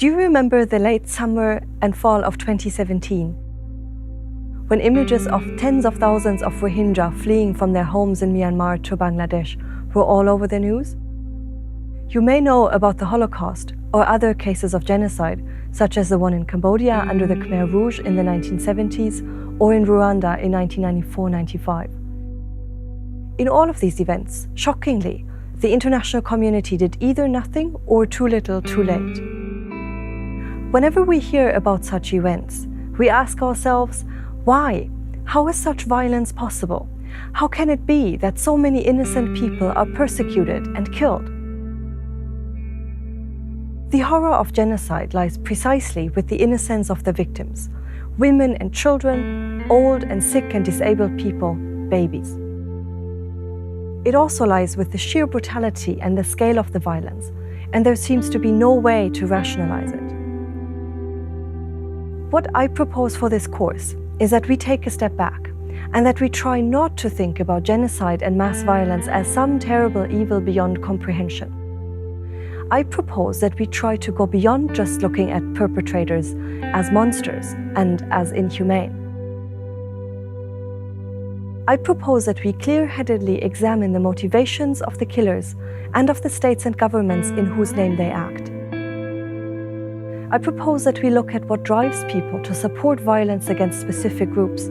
Do you remember the late summer and fall of 2017? When images of tens of thousands of Rohingya fleeing from their homes in Myanmar to Bangladesh were all over the news? You may know about the Holocaust or other cases of genocide, such as the one in Cambodia under the Khmer Rouge in the 1970s or in Rwanda in 1994-95. In all of these events, shockingly, the international community did either nothing or too little too late. Whenever we hear about such events, we ask ourselves, why? How is such violence possible? How can it be that so many innocent people are persecuted and killed? The horror of genocide lies precisely with the innocence of the victims, women and children, old and sick and disabled people, babies. It also lies with the sheer brutality and the scale of the violence, and there seems to be no way to rationalize it. What I propose for this course is that we take a step back and that we try not to think about genocide and mass violence as some terrible evil beyond comprehension. I propose that we try to go beyond just looking at perpetrators as monsters and as inhumane. I propose that we clear-headedly examine the motivations of the killers and of the states and governments in whose name they act. I propose that we look at what drives people to support violence against specific groups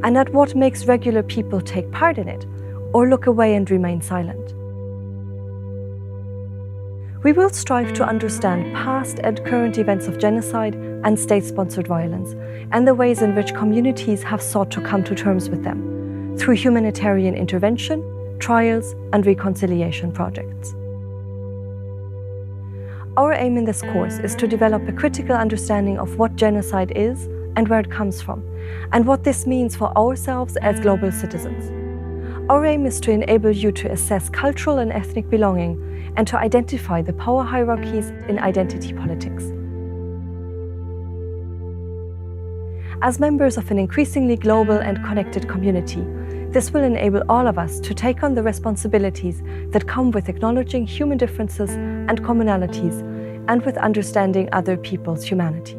and at what makes regular people take part in it or look away and remain silent. We will strive to understand past and current events of genocide and state-sponsored violence and the ways in which communities have sought to come to terms with them through humanitarian intervention, trials, and reconciliation projects. Our aim in this course is to develop a critical understanding of what genocide is and where it comes from, and what this means for ourselves as global citizens. Our aim is to enable you to assess cultural and ethnic belonging and to identify the power hierarchies in identity politics. As members of an increasingly global and connected community, this will enable all of us to take on the responsibilities that come with acknowledging human differences and commonalities and with understanding other people's humanity.